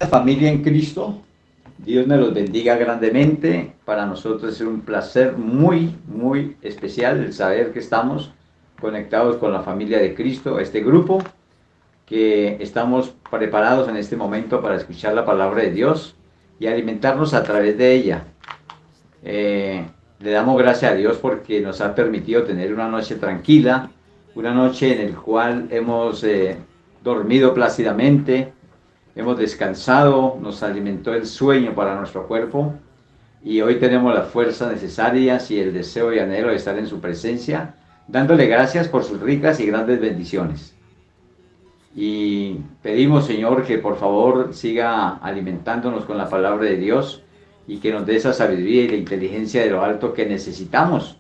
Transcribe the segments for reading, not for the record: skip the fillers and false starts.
días, familia en Cristo. Dios me los bendiga grandemente. Para nosotros es un placer muy especial el saber que estamos conectados con la familia de Cristo, este grupo, que estamos preparados en este momento para escuchar la palabra de Dios y alimentarnos a través de ella. Le damos gracias a Dios porque nos ha permitido tener una noche tranquila, una noche en la cual hemos dormido plácidamente. Hemos descansado, nos alimentó el sueño para nuestro cuerpo y hoy tenemos las fuerzas necesarias y el deseo y anhelo de estar en su presencia, dándole gracias por sus ricas y grandes bendiciones. Y pedimos, Señor, que por favor siga alimentándonos con la palabra de Dios y que nos dé esa sabiduría y la inteligencia de lo alto que necesitamos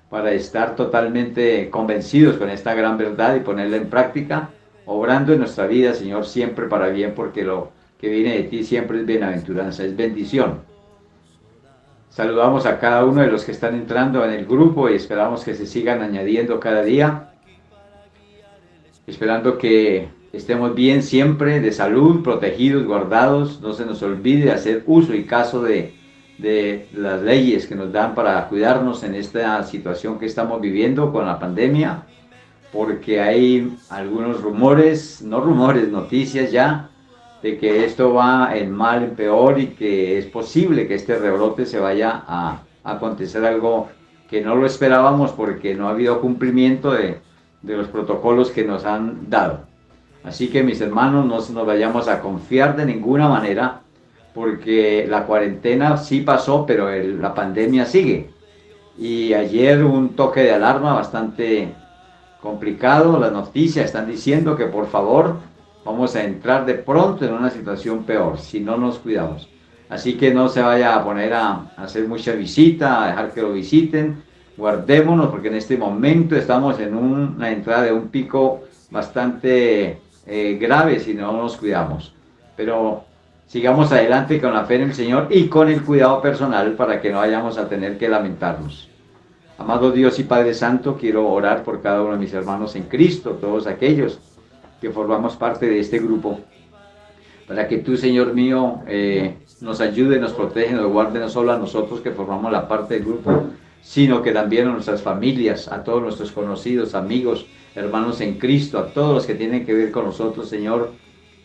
para estar totalmente convencidos con esta gran verdad y ponerla en práctica, obrando en nuestra vida, Señor, siempre para bien, porque lo que viene de ti siempre es bienaventuranza, es bendición. Saludamos a cada uno de los que están entrando en el grupo y esperamos que se sigan añadiendo cada día, esperando que estemos bien siempre, de salud, protegidos, guardados. No se nos olvide hacer uso y caso de las leyes que nos dan para cuidarnos en esta situación que estamos viviendo con la pandemia, porque hay algunos rumores, no rumores, noticias ya, de que esto va en mal, en peor y que es posible que este rebrote se vaya a acontecer algo que no lo esperábamos porque no ha habido cumplimiento de los protocolos que nos han dado. Así que mis hermanos, no nos vayamos a confiar de ninguna manera, porque la cuarentena sí pasó, pero la pandemia sigue. Y ayer un toque de alarma bastante complicado. Las noticias están diciendo que por favor vamos a entrar de pronto en una situación peor si no nos cuidamos. Así que no se vaya a poner a hacer mucha visita, a dejar que lo visiten. Guardémonos porque en este momento estamos en una entrada de un pico bastante grave si no nos cuidamos. Pero sigamos adelante con la fe en el Señor y con el cuidado personal para que no vayamos a tener que lamentarnos. Amado Dios y Padre Santo, quiero orar por cada uno de mis hermanos en Cristo, todos aquellos que formamos parte de este grupo, para que tú, Señor mío, nos ayude, nos protege, nos guarde, no solo a nosotros que formamos la parte del grupo, sino que también a nuestras familias, a todos nuestros conocidos, amigos, hermanos en Cristo, a todos los que tienen que ver con nosotros, Señor.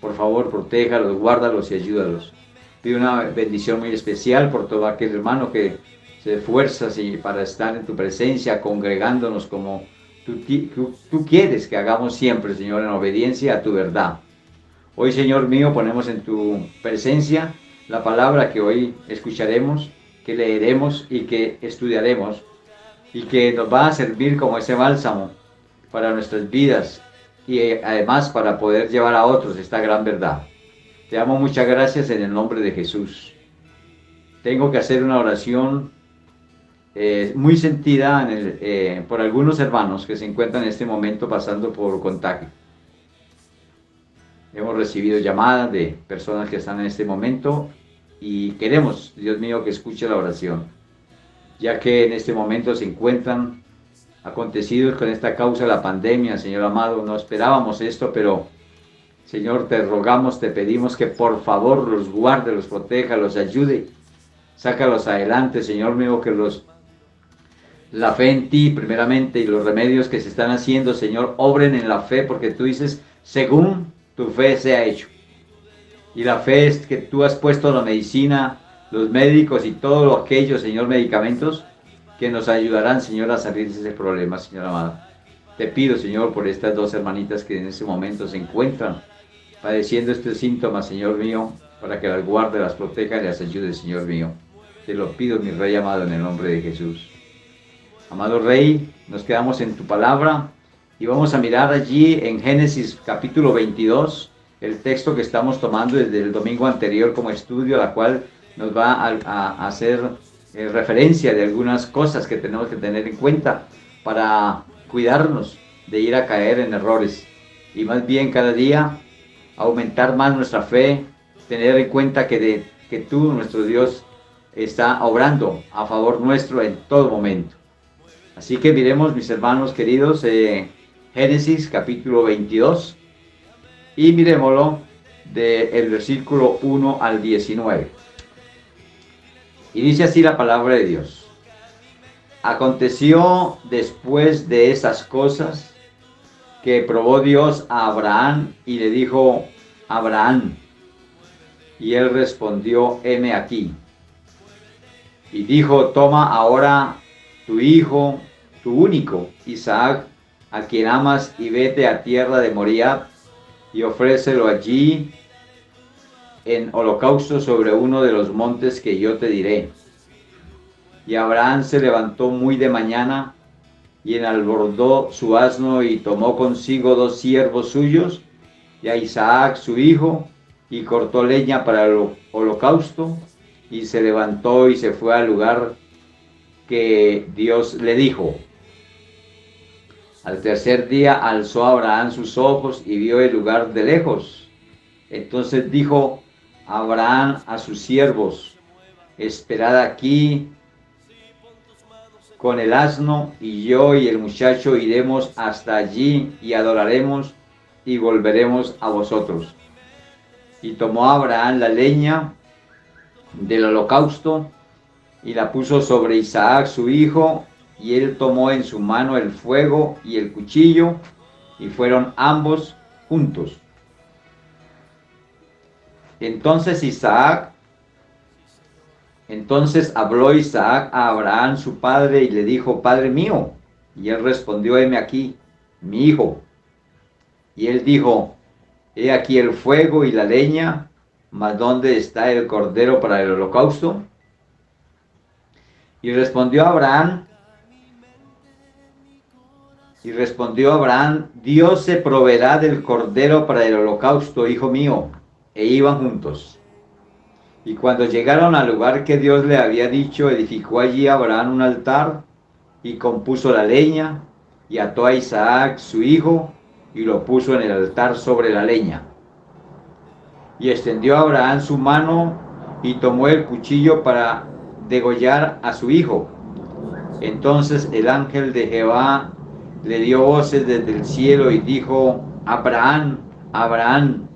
Por favor, protéjalos, guárdalos y ayúdalos. Pido una bendición muy especial por todo aquel hermano que se esfuerza para estar en tu presencia, congregándonos como tú quieres que hagamos siempre, Señor, en obediencia a tu verdad. Hoy, Señor mío, ponemos en tu presencia la palabra que hoy escucharemos, que leeremos y que estudiaremos, y que nos va a servir como ese bálsamo para nuestras vidas y además para poder llevar a otros esta gran verdad. Te damos muchas gracias en el nombre de Jesús. Tengo que hacer una oración muy sentida por algunos hermanos que se encuentran en este momento pasando por contagio. Hemos recibido llamadas de personas que están en este momento y queremos, Dios mío, que escuche la oración, ya que en este momento se encuentran acontecidos con esta causa de la pandemia. Señor amado, no esperábamos esto, pero Señor, te rogamos, te pedimos que por favor los guarde, los proteja, los ayude, sácalos adelante, Señor mío, que la fe en ti primeramente y los remedios que se están haciendo, Señor, obren en la fe, porque tú dices, según tu fe sea hecho. Y la fe es que tú has puesto la medicina, los médicos y todo lo aquello, Señor, medicamentos que nos ayudarán, Señor, a salir de ese problema, Señor amado. Te pido, Señor, por estas dos hermanitas que en ese momento se encuentran padeciendo estos síntomas, Señor mío, para que las guarde, las proteja y las ayude, Señor mío. Te lo pido, mi Rey amado, en el nombre de Jesús. Amado Rey, nos quedamos en tu palabra y vamos a mirar allí en Génesis capítulo 22, el texto que estamos tomando desde el domingo anterior como estudio, a la cual nos va a hacer referencia de algunas cosas que tenemos que tener en cuenta para cuidarnos de ir a caer en errores y más bien cada día aumentar más nuestra fe, tener en cuenta que tú, nuestro Dios, está obrando a favor nuestro en todo momento. Así que miremos, mis hermanos queridos, Génesis capítulo 22 y miremoslo del versículo 1 al 19. Y dice así la palabra de Dios. Aconteció después de esas cosas que probó Dios a Abraham y le dijo: Abraham. Y él respondió: heme aquí. Y dijo: toma ahora tu hijo, tu único, Isaac, a quien amas, y vete a tierra de Moriah, y ofrécelo allí en holocausto sobre uno de los montes que yo te diré. Y Abraham se levantó muy de mañana, y enalbordó su asno, y tomó consigo 2 siervos suyos, y a Isaac su hijo, y cortó leña para el holocausto, y se levantó y se fue al lugar que Dios le dijo. Al tercer día alzó Abraham sus ojos y vio el lugar de lejos. Entonces dijo Abraham a sus siervos: esperad aquí con el asno, y yo y el muchacho iremos hasta allí y adoraremos y volveremos a vosotros. Y tomó Abraham la leña del holocausto y la puso sobre Isaac su hijo, y él tomó en su mano el fuego y el cuchillo, y fueron ambos juntos. Entonces habló Isaac a Abraham su padre y le dijo: Padre mío. Y él respondió: heme aquí, mi hijo. Y él dijo: he aquí el fuego y la leña, mas ¿dónde está el cordero para el holocausto? Y respondió Abraham, Dios se proveerá del cordero para el holocausto, hijo mío. E iban juntos. Y cuando llegaron al lugar que Dios le había dicho, edificó allí Abraham un altar, y compuso la leña, y ató a Isaac su hijo, y lo puso en el altar sobre la leña. Y extendió Abraham su mano, y tomó el cuchillo para degollar a su hijo. Entonces el ángel de Jehová le dio voces desde el cielo y dijo: Abraham, Abraham.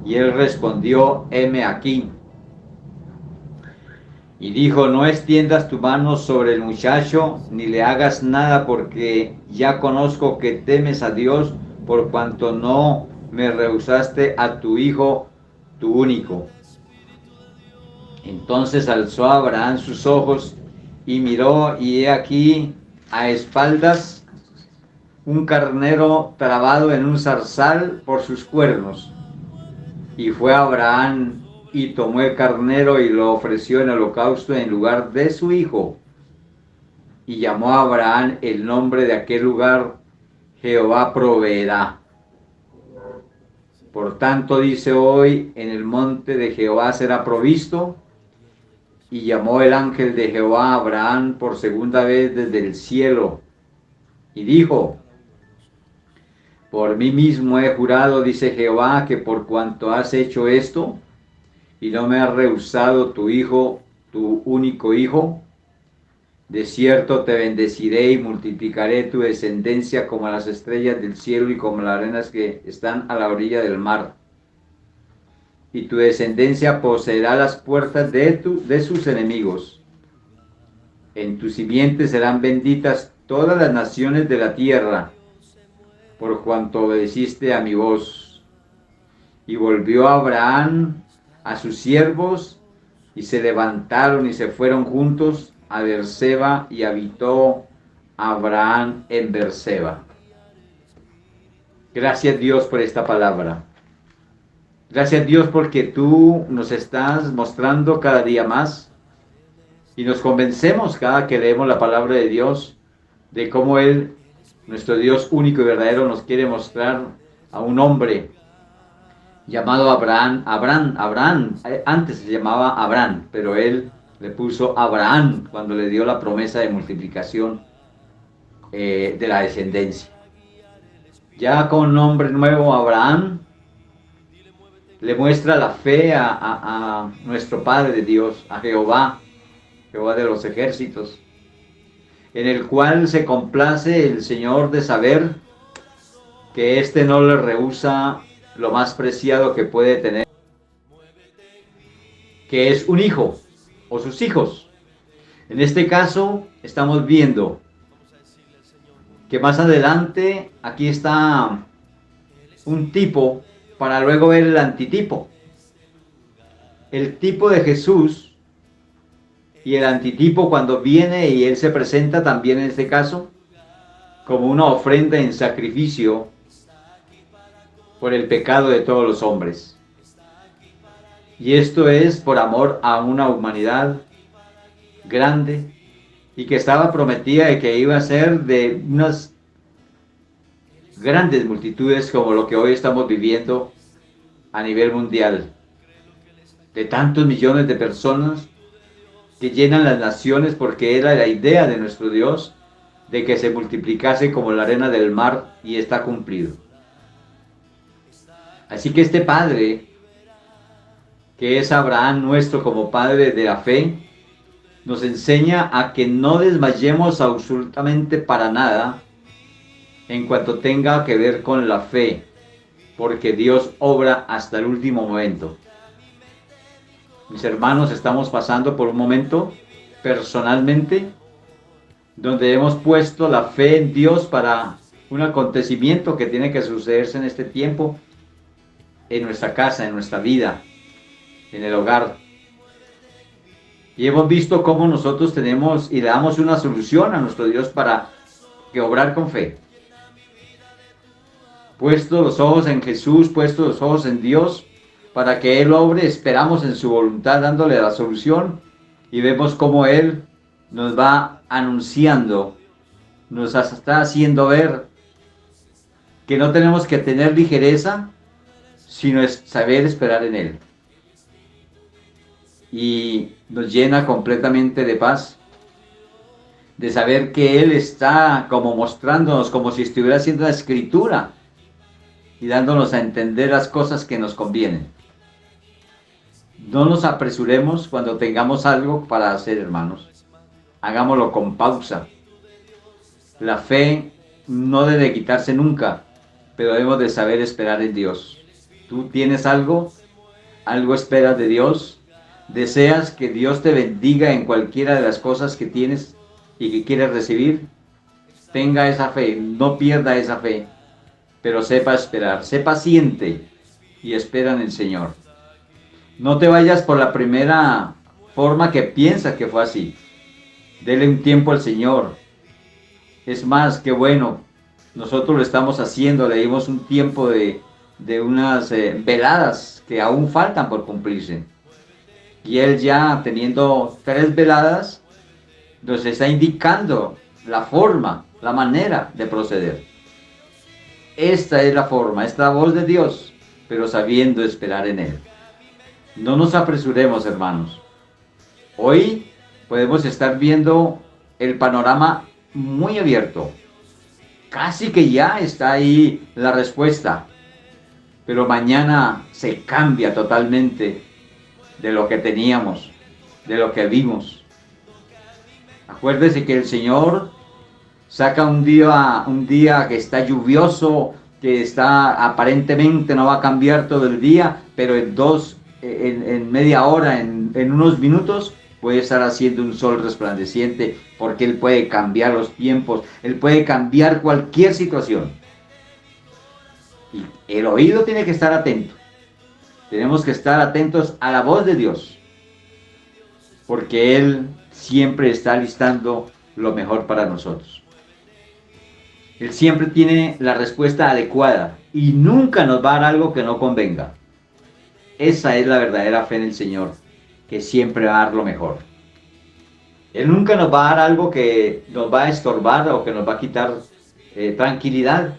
Y él respondió: heme aquí. Y dijo: no extiendas tu mano sobre el muchacho, ni le hagas nada, porque ya conozco que temes a Dios, por cuanto no me rehusaste a tu hijo, tu único. Entonces alzó Abraham sus ojos y miró, y he aquí a espaldas un carnero trabado en un zarzal por sus cuernos. Y fue Abraham y tomó el carnero y lo ofreció en holocausto en lugar de su hijo. Y llamó a Abraham el nombre de aquel lugar: Jehová proveerá. Por tanto dice hoy: en el monte de Jehová será provisto. Y llamó el ángel de Jehová a Abraham por segunda vez desde el cielo, y dijo: por mí mismo he jurado, dice Jehová, que por cuanto has hecho esto, y no me has rehusado tu hijo, tu único hijo, de cierto te bendeciré y multiplicaré tu descendencia como las estrellas del cielo y como las arenas que están a la orilla del mar. Y tu descendencia poseerá las puertas de sus enemigos. En tu simiente serán benditas todas las naciones de la tierra, por cuanto obedeciste a mi voz. Y volvió Abraham a sus siervos, y se levantaron y se fueron juntos a Berseba, y habitó Abraham en Berseba. Gracias Dios por esta palabra. Gracias Dios porque tú nos estás mostrando cada día más, y nos convencemos cada que leemos la palabra de Dios de cómo Él, nuestro Dios único y verdadero, nos quiere mostrar a un hombre llamado Abraham. Antes se llamaba Abraham, pero Él le puso Abraham cuando le dio la promesa de multiplicación de la descendencia. Ya con nombre nuevo, Abraham le muestra la fe a nuestro Padre de Dios, a Jehová de los ejércitos, en el cual se complace el Señor de saber que éste no le rehúsa lo más preciado que puede tener que es un hijo o sus hijos. En este caso estamos viendo que más adelante aquí está un tipo para luego ver el antitipo. El tipo de Jesús y el antitipo cuando viene y él se presenta también en este caso como una ofrenda en sacrificio por el pecado de todos los hombres. Y esto es por amor a una humanidad grande y que estaba prometida de que iba a ser de unas grandes multitudes como lo que hoy estamos viviendo a nivel mundial, de tantos millones de personas que llenan las naciones, porque era la idea de nuestro Dios de que se multiplicase como la arena del mar, y está cumplido. Así que este Padre, que es Abraham nuestro como Padre de la fe, nos enseña a que no desmayemos absolutamente para nada en cuanto tenga que ver con la fe, porque Dios obra hasta el último momento. Mis hermanos, estamos pasando por un momento personalmente donde hemos puesto la fe en Dios para un acontecimiento que tiene que sucederse en este tiempo, en nuestra casa, en nuestra vida, en el hogar. Y hemos visto cómo nosotros tenemos y le damos una solución a nuestro Dios para que obrar con fe. Puesto los ojos en Jesús, puesto los ojos en Dios, para que Él obre, esperamos en su voluntad dándole la solución, y vemos cómo Él nos va anunciando, nos está haciendo ver que no tenemos que tener ligereza, sino es saber esperar en Él. Y nos llena completamente de paz, de saber que Él está como mostrándonos, como si estuviera haciendo la escritura y dándonos a entender las cosas que nos convienen. No nos apresuremos cuando tengamos algo para hacer, hermanos. Hagámoslo con pausa. La fe no debe quitarse nunca, pero debemos de saber esperar en Dios. ¿Tú tienes algo? ¿Algo esperas de Dios? ¿Deseas que Dios te bendiga en cualquiera de las cosas que tienes y que quieres recibir? Tenga esa fe, no pierda esa fe, pero sepa esperar, sé paciente y espera en el Señor. No te vayas por la primera forma que piensas que fue así. Dele un tiempo al Señor. Es más, que bueno, nosotros lo estamos haciendo, le dimos un tiempo de unas veladas que aún faltan por cumplirse. Y Él ya teniendo 3 veladas, nos está indicando la forma, la manera de proceder. Esta es la forma, esta es la voz de Dios, pero sabiendo esperar en Él. No nos apresuremos, hermanos. Hoy podemos estar viendo el panorama muy abierto. Casi que ya está ahí la respuesta. Pero mañana se cambia totalmente de lo que teníamos, de lo que vimos. Acuérdese que el Señor saca un día que está lluvioso, que está aparentemente no va a cambiar todo el día, pero en media hora, en unos minutos, puede estar haciendo un sol resplandeciente, porque Él puede cambiar los tiempos, Él puede cambiar cualquier situación. Y el oído tiene que estar atento. Tenemos que estar atentos a la voz de Dios, porque Él siempre está listando lo mejor para nosotros. Él siempre tiene la respuesta adecuada y nunca nos va a dar algo que no convenga. Esa es la verdadera fe en el Señor, que siempre va a dar lo mejor. Él nunca nos va a dar algo que nos va a estorbar o que nos va a quitar tranquilidad.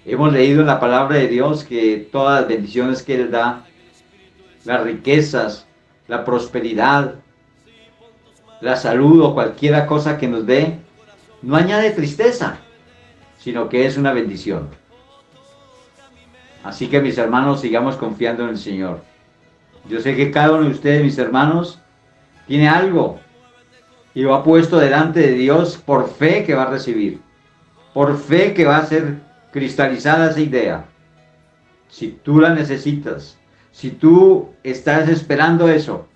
Hemos leído en la palabra de Dios que todas las bendiciones que Él da, las riquezas, la prosperidad, la salud o cualquier cosa que nos dé, no añade tristeza, sino que es una bendición. Así que, mis hermanos, sigamos confiando en el Señor. Yo sé que cada uno de ustedes, mis hermanos, tiene algo y lo ha puesto delante de Dios por fe que va a recibir, por fe que va a ser cristalizada esa idea. Si tú la necesitas, Si tú estás esperando eso,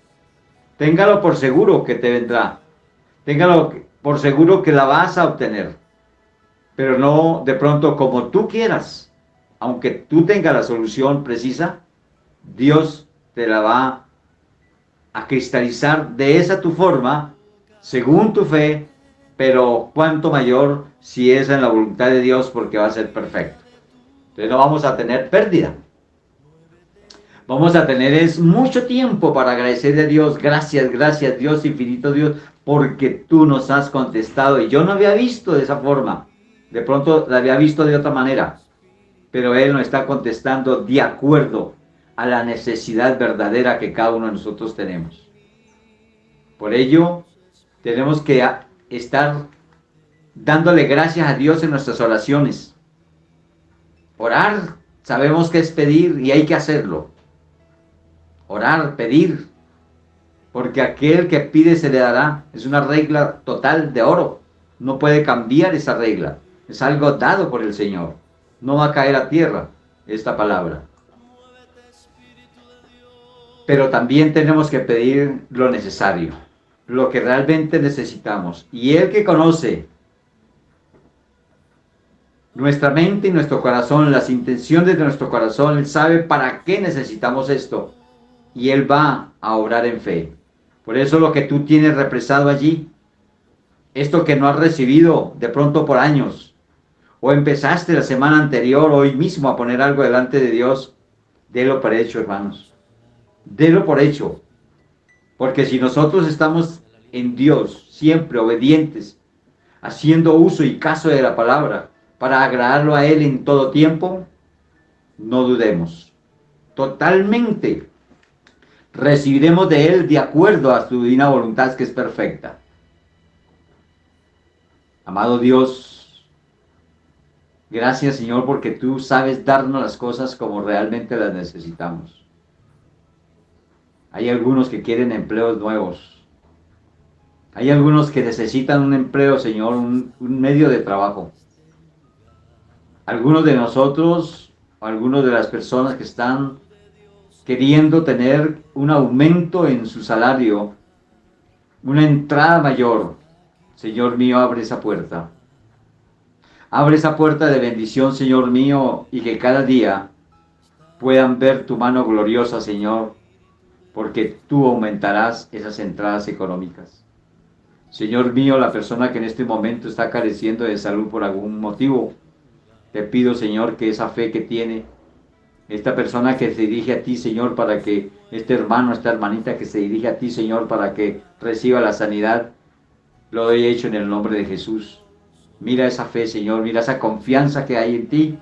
téngalo por seguro que te vendrá. Téngalo por seguro que la vas a obtener. Pero no de pronto como tú quieras. Aunque tú tengas la solución precisa, Dios te la va a cristalizar de esa tu forma, según tu fe, pero cuanto mayor si es en la voluntad de Dios, porque va a ser perfecto. Entonces no vamos a tener pérdida. Vamos a tener es mucho tiempo para agradecerle a Dios. Gracias, gracias Dios, infinito Dios, porque tú nos has contestado. Y yo no había visto de esa forma. De pronto la había visto de otra manera. Pero Él nos está contestando de acuerdo a la necesidad verdadera que cada uno de nosotros tenemos. Por ello, tenemos que estar dándole gracias a Dios en nuestras oraciones. Orar, sabemos que es pedir y hay que hacerlo. Orar, pedir, porque aquel que pide se le dará. Es una regla total de oro. No puede cambiar esa regla. Es algo dado por el Señor. No va a caer a tierra esta palabra. Pero también tenemos que pedir lo necesario, lo que realmente necesitamos. Y el que conoce nuestra mente y nuestro corazón, las intenciones de nuestro corazón, Él sabe para qué necesitamos esto. Y Él va a obrar en fe. Por eso lo que tú tienes represado allí, esto que no has recibido de pronto por años, o empezaste la semana anterior, hoy mismo a poner algo delante de Dios, délo por hecho, hermanos. Délo por hecho. Porque si nosotros estamos en Dios, siempre obedientes, haciendo uso y caso de la palabra, para agradarlo a Él en todo tiempo, no dudemos. Totalmente recibiremos de Él de acuerdo a su divina voluntad que es perfecta. Amado Dios, gracias Señor porque tú sabes darnos las cosas como realmente las necesitamos. Hay algunos que quieren empleos nuevos. Hay algunos que necesitan un empleo, Señor, un medio de trabajo. Algunos de nosotros, algunos de las personas que están queriendo tener un aumento en su salario, una entrada mayor. Señor mío, abre esa puerta. Abre esa puerta de bendición, Señor mío, y que cada día puedan ver tu mano gloriosa, Señor, porque tú aumentarás esas entradas económicas. Señor mío, la persona que en este momento está careciendo de salud por algún motivo, te pido, Señor, que esa fe que tiene, esta persona que se dirige a ti, Señor, para que este hermano, esta hermanita que se dirige a ti, Señor, para que reciba la sanidad, lo he hecho en el nombre de Jesús. Mira esa fe, Señor, mira esa confianza que hay en ti,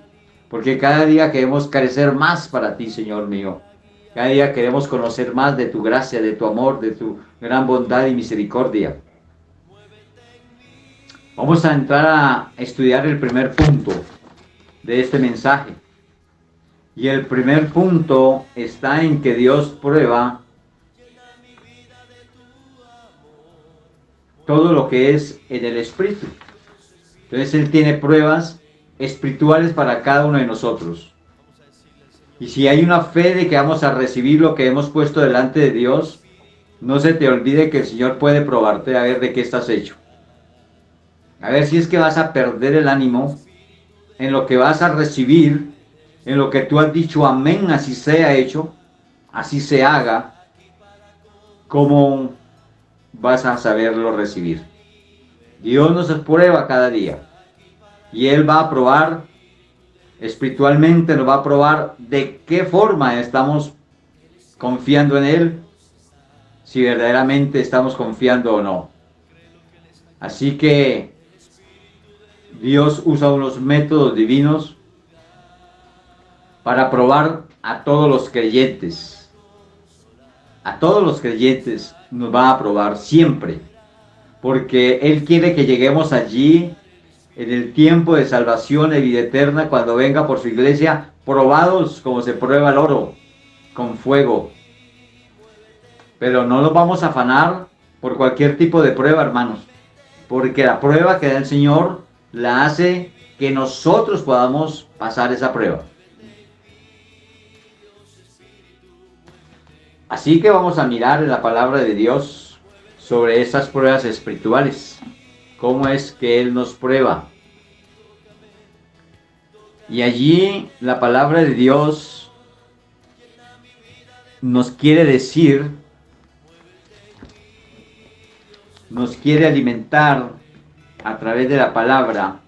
porque cada día queremos carecer más para ti, Señor mío. Cada día queremos conocer más de tu gracia, de tu amor, de tu gran bondad y misericordia. Vamos a entrar a estudiar el primer punto de este mensaje. Y el primer punto está en que Dios prueba todo lo que es en el Espíritu. Entonces Él tiene pruebas espirituales para cada uno de nosotros. Y si hay una fe de que vamos a recibir lo que hemos puesto delante de Dios, no se te olvide que el Señor puede probarte a ver de qué estás hecho. A ver si es que vas a perder el ánimo en lo que vas a recibir, en lo que tú has dicho, amén, así sea hecho, así se haga, ¿cómo vas a saberlo recibir? Dios nos prueba cada día y Él va a probar espiritualmente, nos va a probar de qué forma estamos confiando en Él, si verdaderamente estamos confiando o no. Así que Dios usa unos métodos divinos para probar a todos los creyentes. A todos los creyentes nos va a probar siempre, porque Él quiere que lleguemos allí en el tiempo de salvación y vida eterna, cuando venga por su iglesia, probados como se prueba el oro, con fuego. Pero no nos vamos a afanar por cualquier tipo de prueba, hermanos, porque la prueba que da el Señor la hace que nosotros podamos pasar esa prueba. Así que vamos a mirar en la palabra de Dios sobre esas pruebas espirituales. ¿Cómo es que Él nos prueba? Y allí la palabra de Dios nos quiere decir, nos quiere alimentar a través de la palabra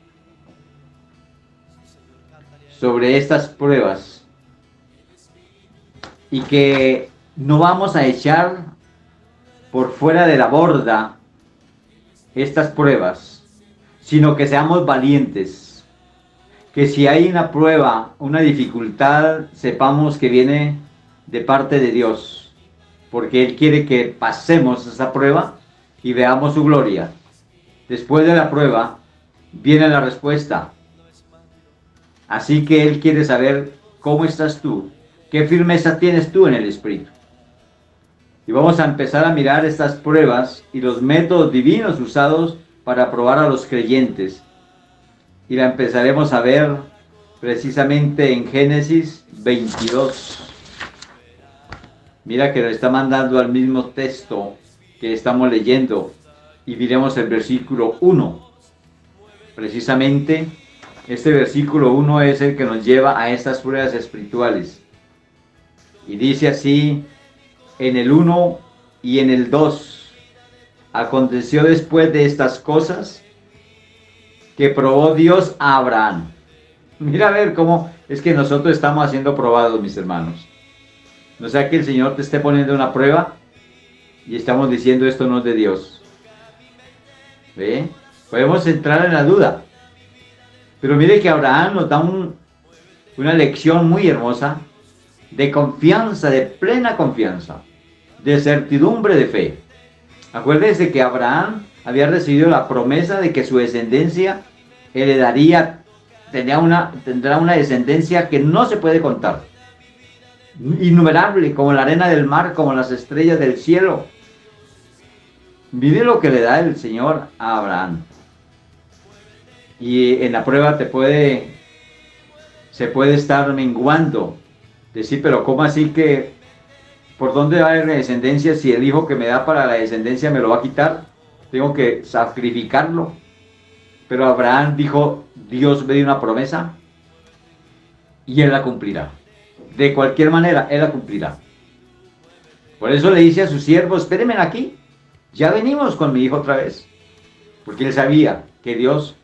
sobre estas pruebas y que no vamos a echar por fuera de la borda estas pruebas, sino que seamos valientes, que si hay una prueba, una dificultad, sepamos que viene de parte de Dios, porque Él quiere que pasemos esa prueba y veamos su gloria. Después de la prueba viene la respuesta. Así que Él quiere saber cómo estás tú, qué firmeza tienes tú en el Espíritu. Y vamos a empezar a mirar estas pruebas y los métodos divinos usados para probar a los creyentes. Y la empezaremos a ver precisamente en Génesis 22. Mira que nos está mandando al mismo texto que estamos leyendo. Y miremos el versículo 1. Precisamente este versículo 1 es el que nos lleva a estas pruebas espirituales. Y dice así en el 1 y en el 2. Aconteció después de estas cosas que probó Dios a Abraham. Mira a ver cómo es que nosotros estamos siendo probados, mis hermanos. No sea que el Señor te esté poniendo una prueba y estamos diciendo esto no es de Dios. ¿Ve? Podemos entrar en la duda. Pero mire que Abraham nos da una lección muy hermosa de confianza, de plena confianza, de certidumbre de fe. Acuérdense que Abraham había recibido la promesa de que su descendencia tendrá una descendencia que no se puede contar. Innumerable, como la arena del mar, como las estrellas del cielo. Mire lo que le da el Señor a Abraham. Y en la prueba se puede estar menguando. Decir, pero ¿cómo así que por dónde va a haber descendencia si el hijo que me da para la descendencia me lo va a quitar? Tengo que sacrificarlo. Pero Abraham dijo, Dios me dio una promesa y Él la cumplirá. De cualquier manera, Él la cumplirá. Por eso le dice a sus siervos, espérenme aquí, ya venimos con mi hijo otra vez. Porque él sabía que Dios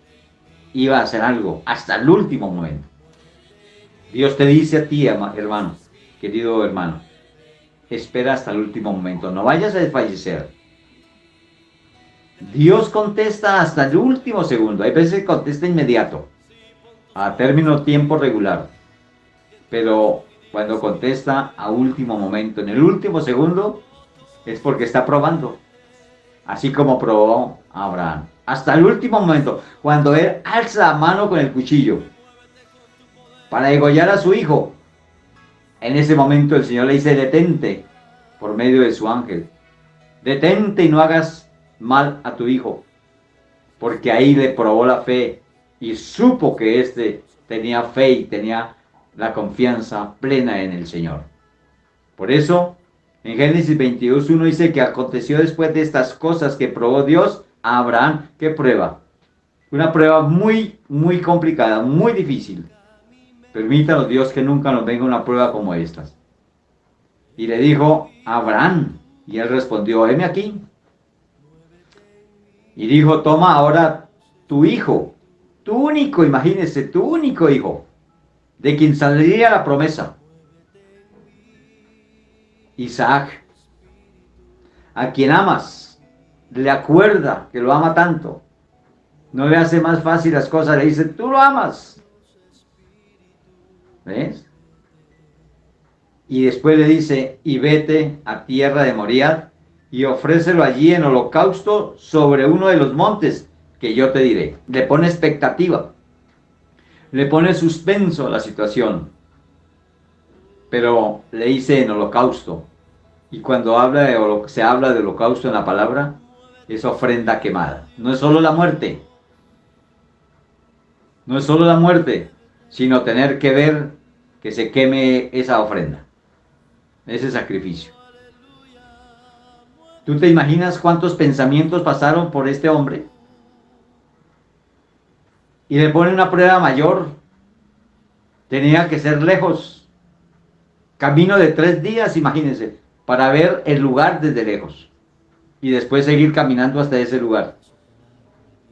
iba a hacer algo hasta el último momento. Dios te dice a ti, hermano, querido hermano, espera hasta el último momento, no vayas a desfallecer. Dios contesta hasta el último segundo, hay veces que contesta inmediato, a término tiempo regular, pero cuando contesta a último momento, en el último segundo, es porque está probando, así como probó a Abraham. Hasta el último momento, cuando él alza la mano con el cuchillo para degollar a su hijo, en ese momento el Señor le dice, detente, por medio de su ángel, detente y no hagas mal a tu hijo, porque ahí le probó la fe y supo que éste tenía fe y tenía la confianza plena en el Señor. Por eso, en Génesis 22:1 dice que aconteció después de estas cosas que probó Dios a Abraham. ¿Qué prueba? Una prueba muy, muy complicada, muy difícil. Permítanos Dios que nunca nos venga una prueba como estas. Y le dijo a Abraham, y él respondió, heme aquí. Y dijo, toma ahora tu hijo, tu único, imagínese, tu único hijo, de quien saldría la promesa, Isaac, a quien amas, le acuerda que lo ama tanto, no le hace más fácil las cosas, le dice, tú lo amas. ¿Ves? Y después le dice, y vete a tierra de Moriah y ofrécelo allí en holocausto sobre uno de los montes que yo te diré. Le pone expectativa, le pone suspenso a la situación, pero le dice en holocausto. Y cuando se habla de holocausto en la palabra, es ofrenda quemada. No es solo la muerte, no es solo la muerte, sino tener que ver que se queme esa ofrenda, ese sacrificio. ¿Tú te imaginas cuántos pensamientos pasaron por este hombre? Y le pone una prueba mayor. Tenía que ser lejos. Camino de 3 días, imagínense, para ver el lugar desde lejos. Y después seguir caminando hasta ese lugar.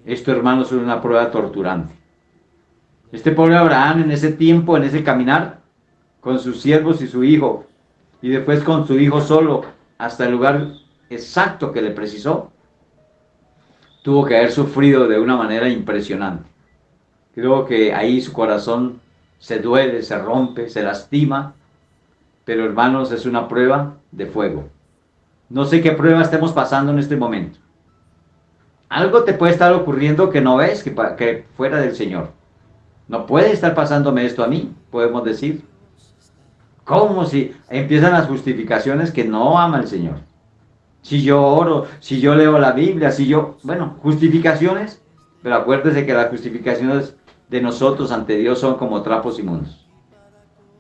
Esto, hermanos, es una prueba torturante. Este pobre Abraham en ese tiempo, en ese caminar, con sus siervos y su hijo, y después con su hijo solo, hasta el lugar exacto que le precisó, tuvo que haber sufrido de una manera impresionante. Creo que ahí su corazón se duele, se rompe, se lastima, pero hermanos, es una prueba de fuego. No sé qué prueba estemos pasando en este momento. Algo te puede estar ocurriendo que no ves, que fuera del Señor. No puede estar pasándome esto a mí, podemos decir. ¿Cómo? Si empiezan las justificaciones que no ama el Señor. Si yo oro, si yo leo la Biblia, si yo... Bueno, justificaciones, pero acuérdese que las justificaciones de nosotros ante Dios son como trapos inmundos.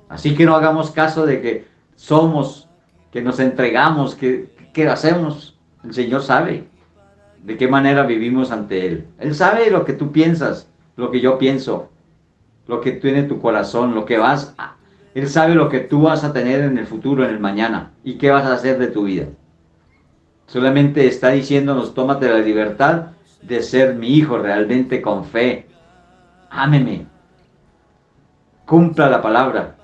Así que no hagamos caso de que somos, que nos entregamos, que hacemos. El Señor sabe de qué manera vivimos ante Él. Él sabe lo que tú piensas, lo que yo pienso, lo que tiene tu corazón, lo que vas a... Él sabe lo que tú vas a tener en el futuro, en el mañana, y qué vas a hacer de tu vida. Solamente está diciéndonos, tómate la libertad de ser mi hijo realmente con fe. Ámeme. Cumpla la palabra.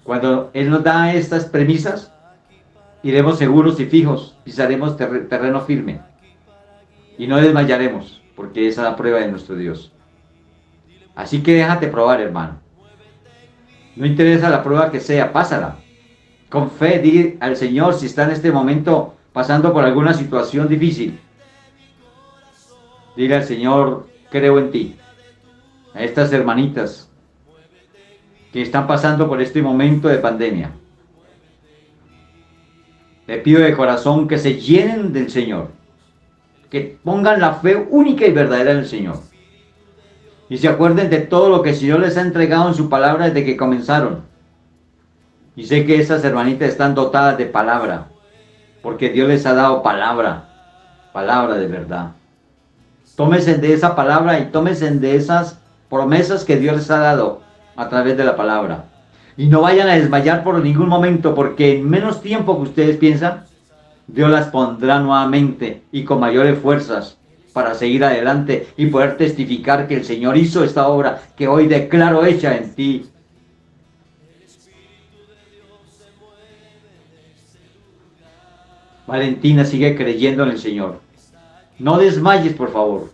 Cuando Él nos da estas premisas, iremos seguros y fijos, pisaremos terreno firme. Y no desmayaremos, porque esa es la prueba de nuestro Dios. Así que déjate probar, hermano. No interesa la prueba que sea, pásala. Con fe, di al Señor si está en este momento pasando por alguna situación difícil. Dile al Señor, creo en ti. A estas hermanitas que están pasando por este momento de pandemia. Le pido de corazón que se llenen del Señor. Que pongan la fe única y verdadera en el Señor. Y se acuerden de todo lo que el Señor les ha entregado en su palabra desde que comenzaron. Y sé que esas hermanitas están dotadas de palabra. Porque Dios les ha dado palabra. Palabra de verdad. Tómense de esa palabra y tómense de esas promesas que Dios les ha dado a través de la palabra. Y no vayan a desmayar por ningún momento, porque en menos tiempo que ustedes piensan, Dios las pondrá nuevamente y con mayores fuerzas para seguir adelante y poder testificar que el Señor hizo esta obra que hoy declaro hecha en ti. Valentina, sigue creyendo en el Señor. No desmayes, por favor.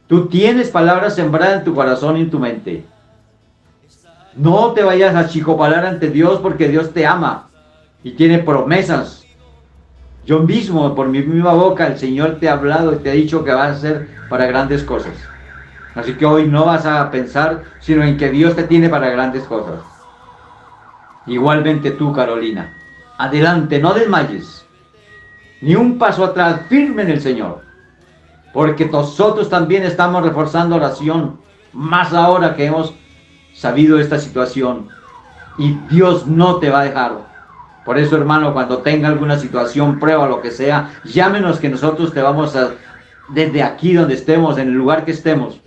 Tú tienes palabras sembradas en tu corazón y en tu mente. No te vayas a achicopalar ante Dios, porque Dios te ama y tiene promesas. Yo mismo, por mi misma boca, el Señor te ha hablado y te ha dicho que vas a hacer para grandes cosas. Así que hoy no vas a pensar, sino en que Dios te tiene para grandes cosas. Igualmente tú, Carolina. Adelante, no desmayes. Ni un paso atrás, firme en el Señor. Porque nosotros también estamos reforzando oración, más ahora que hemos sabido esta situación. Y Dios no te va a dejar. Por eso, hermano, cuando tenga alguna situación, prueba, lo que sea, llámenos, que nosotros te vamos a, desde aquí donde estemos, en el lugar que estemos,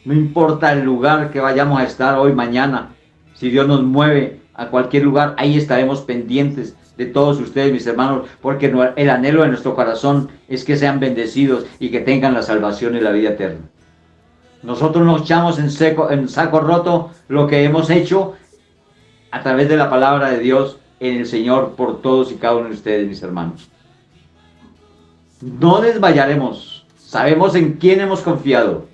no importa el lugar que vayamos a estar hoy, mañana, si Dios nos mueve a cualquier lugar, ahí estaremos pendientes de todos ustedes, mis hermanos, porque el anhelo de nuestro corazón es que sean bendecidos y que tengan la salvación y la vida eterna. Nosotros nos echamos en saco roto lo que hemos hecho a través de la palabra de Dios en el Señor por todos y cada uno de ustedes, mis hermanos. No desmayaremos. Sabemos en quién hemos confiado.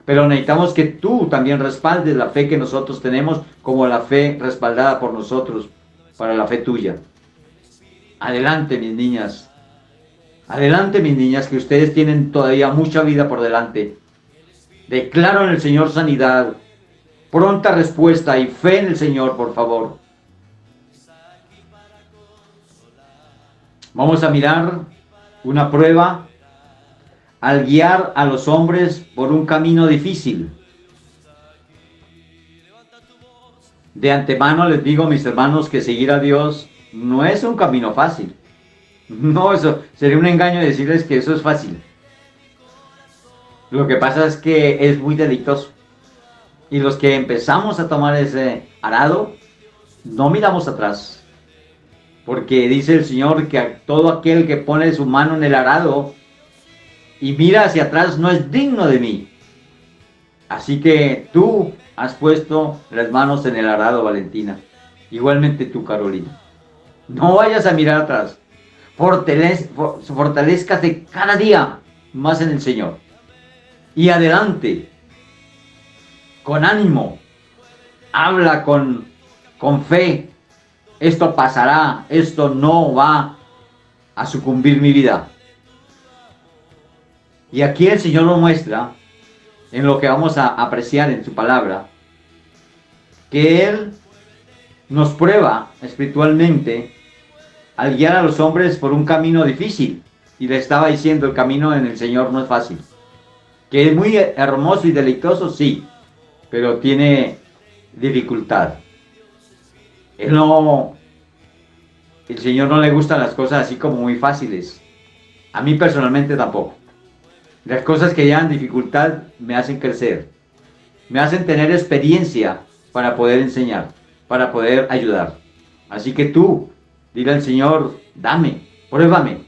Pero necesitamos que tú también respaldes la fe que nosotros tenemos, como la fe respaldada por nosotros para la fe tuya. Adelante, mis niñas. Adelante, mis niñas, que ustedes tienen todavía mucha vida por delante. Declaro en el Señor sanidad, pronta respuesta y fe en el Señor, por favor. Vamos a mirar una prueba al guiar a los hombres por un camino difícil. De antemano les digo, mis hermanos, que seguir a Dios no es un camino fácil. No, eso sería un engaño decirles que eso es fácil. Lo que pasa es que es muy deleitoso. Y los que empezamos a tomar ese arado, no miramos atrás. Porque dice el Señor que a todo aquel que pone su mano en el arado y mira hacia atrás no es digno de mí. Así que tú has puesto las manos en el arado, Valentina. Igualmente tú, Carolina. No vayas a mirar atrás. Fortalezcate cada día más en el Señor. Y adelante, con ánimo. Habla con fe. Esto pasará. Esto no va a sucumbir mi vida. Y aquí el Señor nos muestra, en lo que vamos a apreciar en su palabra, que Él nos prueba espiritualmente al guiar a los hombres por un camino difícil. Y le estaba diciendo, el camino en el Señor no es fácil. Que es muy hermoso y deleitoso, sí, pero tiene dificultad. El Señor no le gustan las cosas así como muy fáciles. A mí personalmente tampoco. Las cosas que llevan dificultad me hacen crecer. Me hacen tener experiencia para poder enseñar, para poder ayudar. Así que tú, dile al Señor, dame, pruébame,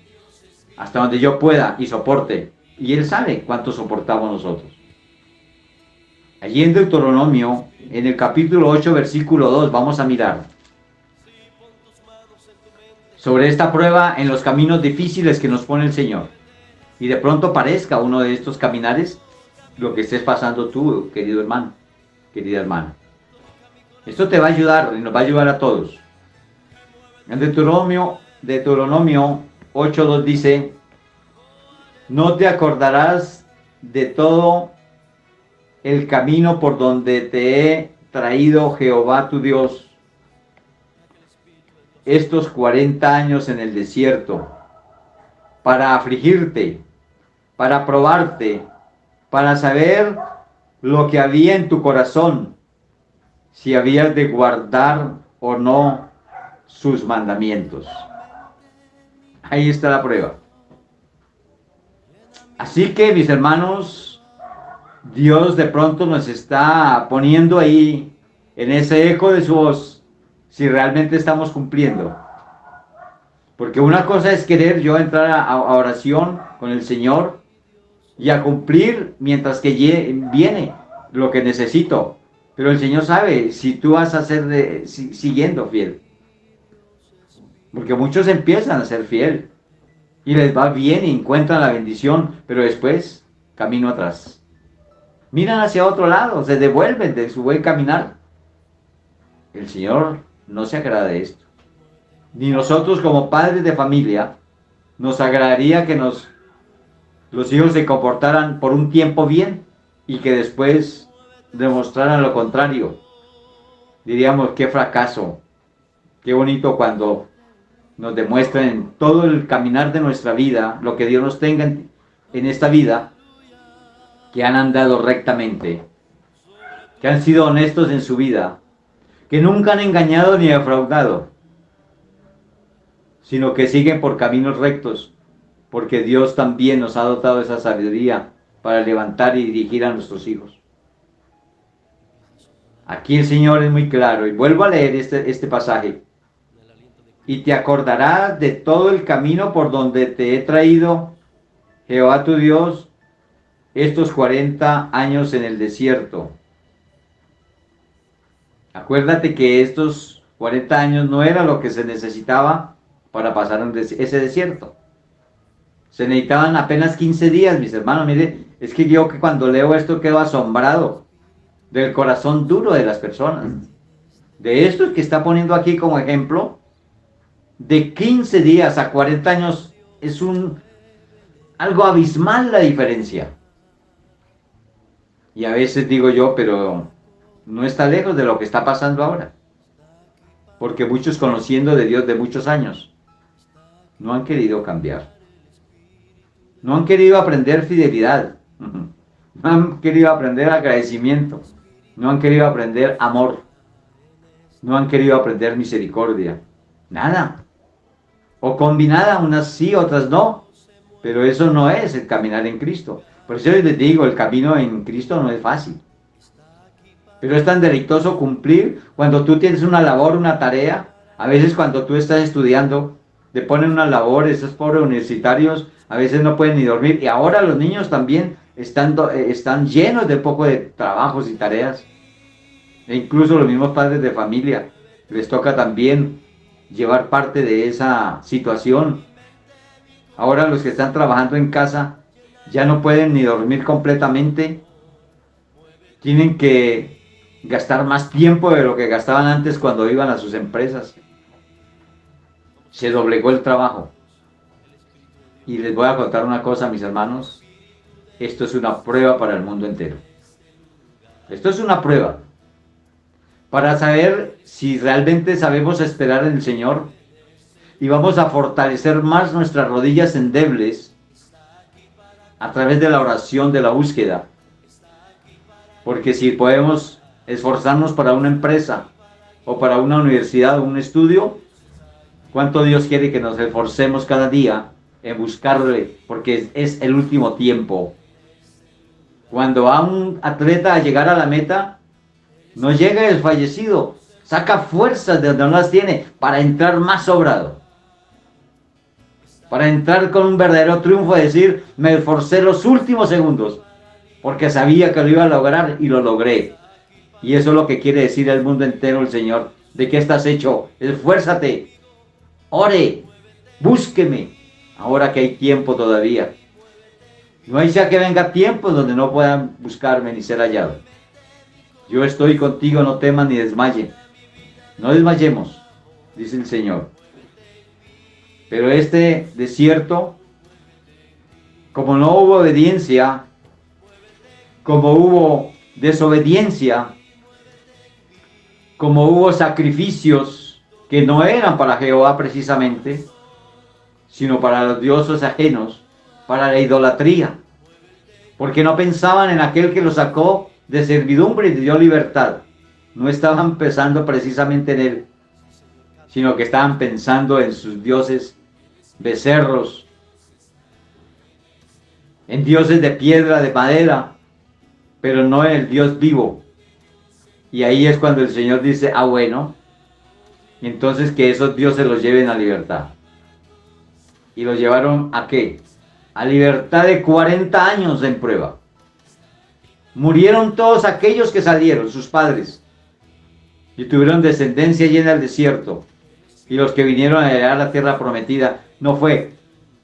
hasta donde yo pueda y soporte. Y Él sabe cuánto soportamos nosotros. Allí en Deuteronomio, en el capítulo 8, versículo 2, vamos a mirar sobre esta prueba en los caminos difíciles que nos pone el Señor. Y de pronto parezca uno de estos caminares lo que estés pasando tú, querido hermano, querida hermana. Esto te va a ayudar y nos va a ayudar a todos. En Deuteronomio 8:2 dice, no te acordarás de todo el camino por donde te he traído Jehová tu Dios estos 40 años en el desierto, para afligirte, para probarte, para saber lo que había en tu corazón, si habías de guardar o no sus mandamientos. Ahí está la prueba. Así que, mis hermanos, Dios de pronto nos está poniendo ahí en ese eco de su voz si realmente estamos cumpliendo. Porque una cosa es querer yo entrar a oración con el Señor y a cumplir mientras que viene lo que necesito. Pero el Señor sabe si tú vas a ser siguiendo fiel. Porque muchos empiezan a ser fiel y les va bien y encuentran la bendición, pero después camino atrás. Miran hacia otro lado, se devuelven de su buen caminar. El Señor no se agrada de esto. Ni nosotros como padres de familia nos agradaría que los hijos se comportaran por un tiempo bien y que después demostraran lo contrario. Diríamos, qué fracaso, qué bonito cuando nos demuestran en todo el caminar de nuestra vida, lo que Dios nos tenga en esta vida, que han andado rectamente, que han sido honestos en su vida, que nunca han engañado ni defraudado, sino que siguen por caminos rectos, porque Dios también nos ha dotado esa sabiduría para levantar y dirigir a nuestros hijos. Aquí el Señor es muy claro, y vuelvo a leer este pasaje. Y te acordarás de todo el camino por donde te he traído, Jehová tu Dios, estos 40 años en el desierto. Acuérdate que estos 40 años no era lo que se necesitaba para pasar ese desierto. Se necesitaban apenas 15 días, mis hermanos. Mire, es que yo que cuando leo esto quedo asombrado del corazón duro de las personas. De esto que está poniendo aquí como ejemplo, de 15 días a 40 años es algo abismal la diferencia. Y a veces digo yo, pero no está lejos de lo que está pasando ahora. Porque muchos conociendo de Dios de muchos años no han querido cambiar. No han querido aprender fidelidad. No han querido aprender agradecimiento. No han querido aprender amor. No han querido aprender misericordia. Nada. O combinada, unas sí, otras no, pero eso no es el caminar en Cristo. Por eso les digo, el camino en Cristo no es fácil, pero es tan deleitoso cumplir cuando tú tienes una labor, una tarea. A veces cuando tú estás estudiando, te ponen una labor, esos pobres universitarios a veces no pueden ni dormir, y ahora los niños también están llenos de poco de trabajos y tareas, e incluso los mismos padres de familia les toca también llevar parte de esa situación. Ahora los que están trabajando en casa ya no pueden ni dormir completamente, tienen que gastar más tiempo de lo que gastaban antes cuando iban a sus empresas. Se doblegó el trabajo. Y les voy a contar una cosa, mis hermanos, esto es una prueba para el mundo entero. Esto es una prueba para saber si realmente sabemos esperar en el Señor y vamos a fortalecer más nuestras rodillas endebles a través de la oración, de la búsqueda. Porque si podemos esforzarnos para una empresa o para una universidad o un estudio, ¿cuánto Dios quiere que nos esforcemos cada día en buscarle? Porque es el último tiempo. Cuando va un atleta a llegar a la meta, no llega desfallecido, saca fuerzas de donde no las tiene para entrar más sobrado. Para entrar con un verdadero triunfo, decir, me esforcé los últimos segundos, porque sabía que lo iba a lograr y lo logré. Y eso es lo que quiere decir el mundo entero el Señor. ¿De qué estás hecho? Esfuérzate, ore, búsqueme, ahora que hay tiempo todavía. No hay ya que venga tiempo donde no puedan buscarme ni ser hallado. Yo estoy contigo, no temas ni desmaye. No desmayemos, dice el Señor. Pero este desierto, como no hubo obediencia, como hubo desobediencia, como hubo sacrificios que no eran para Jehová precisamente, sino para los dioses ajenos, para la idolatría, porque no pensaban en aquel que los sacó de servidumbre y dio libertad. No estaban pensando precisamente en él, sino que estaban pensando en sus dioses becerros, en dioses de piedra, de madera, pero no en el Dios vivo. Y ahí es cuando el Señor dice, ah bueno, entonces que esos dioses los lleven a libertad. ¿Y los llevaron a qué? A libertad de 40 años en prueba. Murieron todos aquellos que salieron, sus padres, y tuvieron descendencia llena del desierto. Y los que vinieron a heredar la tierra prometida, no fue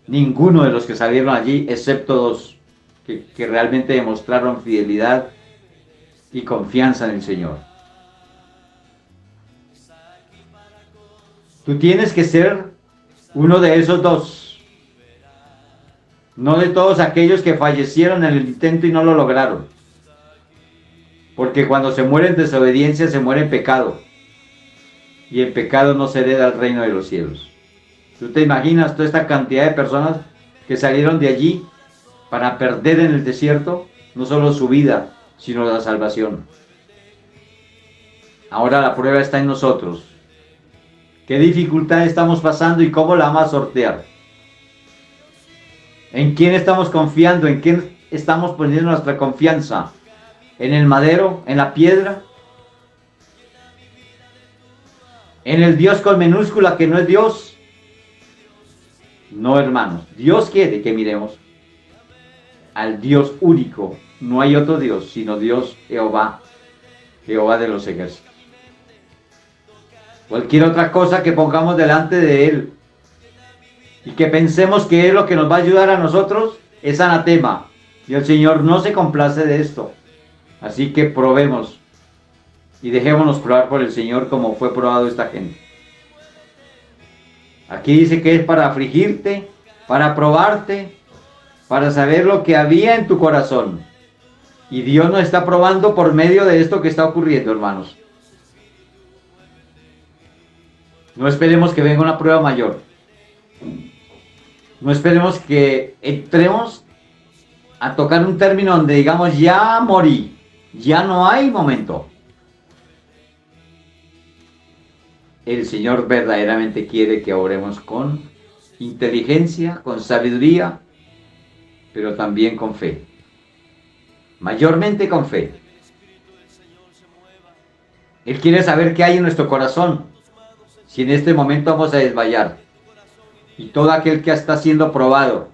ninguno de los que salieron allí, excepto dos, que realmente demostraron fidelidad y confianza en el Señor. Tú tienes que ser uno de esos dos, no de todos aquellos que fallecieron en el intento y no lo lograron, porque cuando se muere en desobediencia se muere en pecado, y el pecado no se hereda al reino de los cielos. ¿Tú te imaginas toda esta cantidad de personas que salieron de allí para perder en el desierto no solo su vida, sino la salvación? Ahora la prueba está en nosotros. ¿Qué dificultad estamos pasando y cómo la vamos a sortear? ¿En quién estamos confiando? ¿En quién estamos poniendo nuestra confianza? ¿En el madero? ¿En la piedra? ¿En el Dios con minúscula que no es Dios? No, hermanos. Dios quiere que miremos al Dios único. No hay otro Dios, sino Dios Jehová, Jehová de los ejércitos. Cualquier otra cosa que pongamos delante de Él y que pensemos que es lo que nos va a ayudar a nosotros, es anatema. Y el Señor no se complace de esto. Así que probemos y dejémonos probar por el Señor como fue probado esta gente. Aquí dice que es para afligirte, para probarte, para saber lo que había en tu corazón. Y Dios nos está probando por medio de esto que está ocurriendo, hermanos. No esperemos que venga una prueba mayor. No esperemos que entremos a tocar un término donde digamos, ya morí, ya no hay momento. El Señor verdaderamente quiere que obremos con inteligencia, con sabiduría, pero también con fe. Mayormente con fe. Él quiere saber qué hay en nuestro corazón, si en este momento vamos a desmayar. Y todo aquel que está siendo probado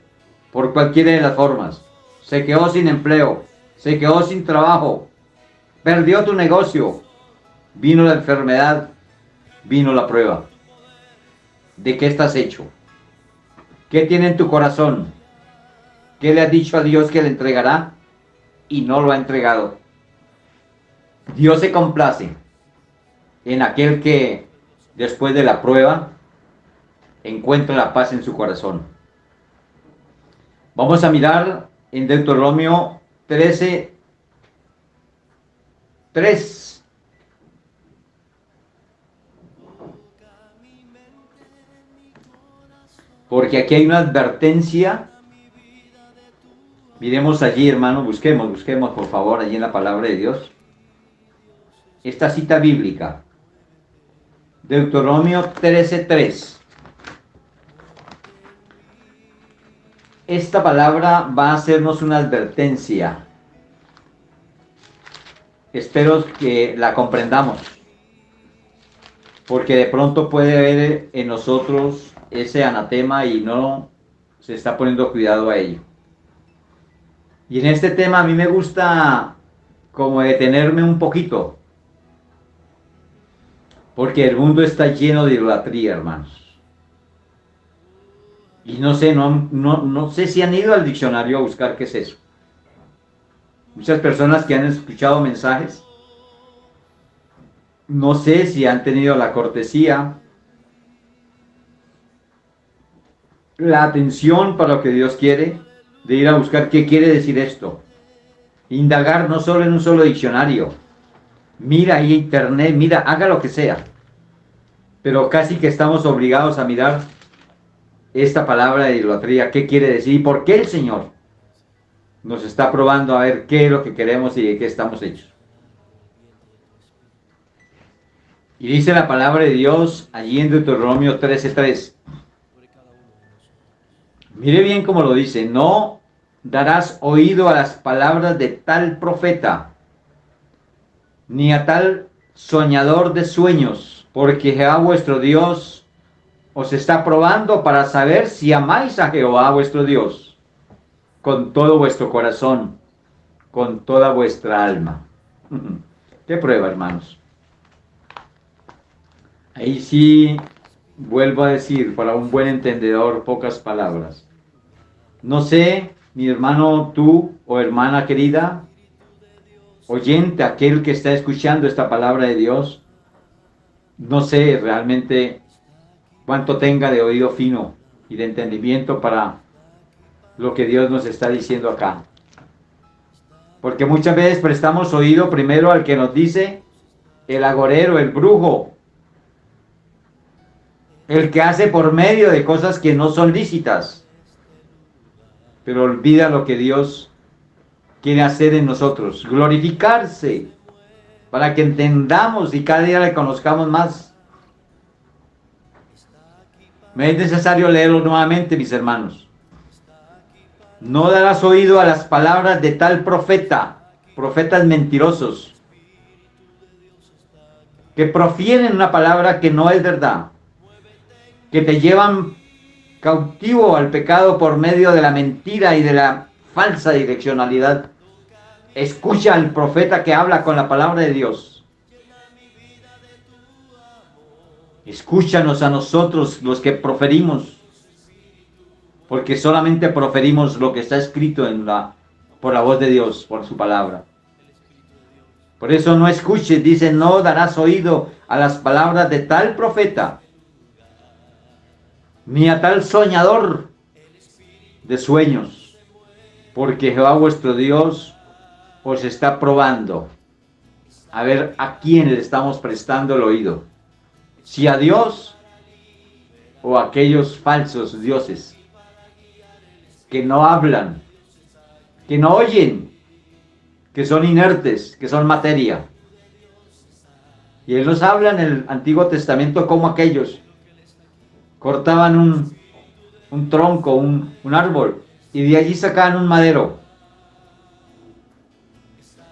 por cualquiera de las formas, se quedó sin empleo, se quedó sin trabajo, perdió tu negocio, vino la enfermedad, vino la prueba. ¿De qué estás hecho? ¿Qué tiene en tu corazón? ¿Qué le has dicho a Dios que le entregará y no lo ha entregado? Dios se complace en aquel que después de la prueba encuentra la paz en su corazón. Vamos a mirar en Deuteronomio 13:3. Porque aquí hay una advertencia. Miremos allí, hermano, busquemos por favor allí en la palabra de Dios esta cita bíblica. Deuteronomio 13:3. Esta palabra va a hacernos una advertencia. Espero que la comprendamos, porque de pronto puede haber en nosotros ese anatema y no se está poniendo cuidado a ello. Y en este tema a mí me gusta como detenerme un poquito, porque el mundo está lleno de idolatría, hermanos. Y no sé si han ido al diccionario a buscar qué es eso. Muchas personas que han escuchado mensajes, no sé si han tenido la cortesía, la atención para lo que Dios quiere, de ir a buscar qué quiere decir esto. Indagar no solo en un solo diccionario. Mira ahí internet, mira, haga lo que sea. Pero casi que estamos obligados a mirar esta palabra de idolatría, qué quiere decir y por qué el Señor nos está probando a ver qué es lo que queremos y de qué estamos hechos. Y dice la palabra de Dios allí en Deuteronomio 13:3. Mire bien cómo lo dice: no darás oído a las palabras de tal profeta, ni a tal soñador de sueños, porque Jehová vuestro Dios os está probando para saber si amáis a Jehová vuestro Dios con todo vuestro corazón, con toda vuestra alma. ¿Qué prueba, hermanos? Ahí sí vuelvo a decir, para un buen entendedor, pocas palabras. No sé, mi hermano, tú o hermana querida, oyente, aquel que está escuchando esta palabra de Dios, no sé realmente cuánto tenga de oído fino y de entendimiento para lo que Dios nos está diciendo acá. Porque muchas veces prestamos oído primero al que nos dice el agorero, el brujo, el que hace por medio de cosas que no son lícitas, pero olvida lo que Dios quiere hacer en nosotros, glorificarse, para que entendamos y cada día le conozcamos más. Me es necesario leerlo nuevamente, mis hermanos. No darás oído a las palabras de tal profeta, profetas mentirosos, que profieren una palabra que no es verdad, que te llevan cautivo al pecado por medio de la mentira y de la falsa direccionalidad. Escucha al profeta que habla con la palabra de Dios. Escúchanos a nosotros los que proferimos, porque solamente proferimos lo que está escrito por la voz de Dios, por su palabra. Por eso no escuches, dice, no darás oído a las palabras de tal profeta, ni a tal soñador de sueños, porque Jehová vuestro Dios os está probando a ver a quién le estamos prestando el oído, si a Dios o a aquellos falsos dioses que no hablan, que no oyen, que son inertes, que son materia. Y Él nos habla en el Antiguo Testamento como aquellos cortaban un tronco, un árbol, y de allí sacaban un madero,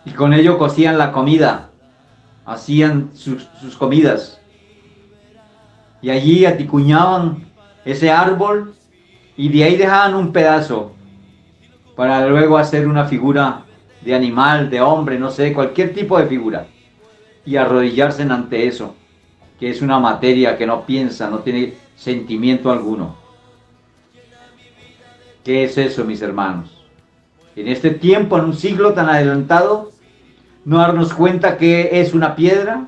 y con ello cocían la comida, hacían sus comidas, y allí aticuñaban ese árbol, y de ahí dejaban un pedazo, para luego hacer una figura de animal, de hombre, no sé, cualquier tipo de figura, y arrodillarse ante eso, que es una materia que no piensa, no tiene sentimiento alguno. ¿Qué es eso, mis hermanos? En este tiempo, en un siglo tan adelantado, no darnos cuenta que es una piedra,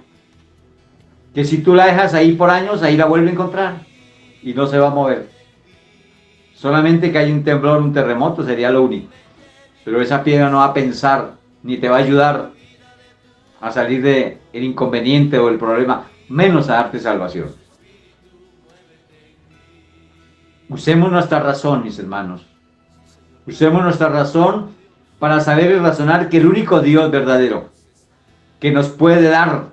que si tú la dejas ahí por años, ahí la vuelve a encontrar y no se va a mover. Solamente que hay un temblor, un terremoto, sería lo único. Pero esa piedra no va a pensar, ni te va a ayudar a salir del inconveniente o el problema, menos a darte salvación. Usemos nuestra razón, mis hermanos. Usemos nuestra razón para saber y razonar que el único Dios verdadero que nos puede dar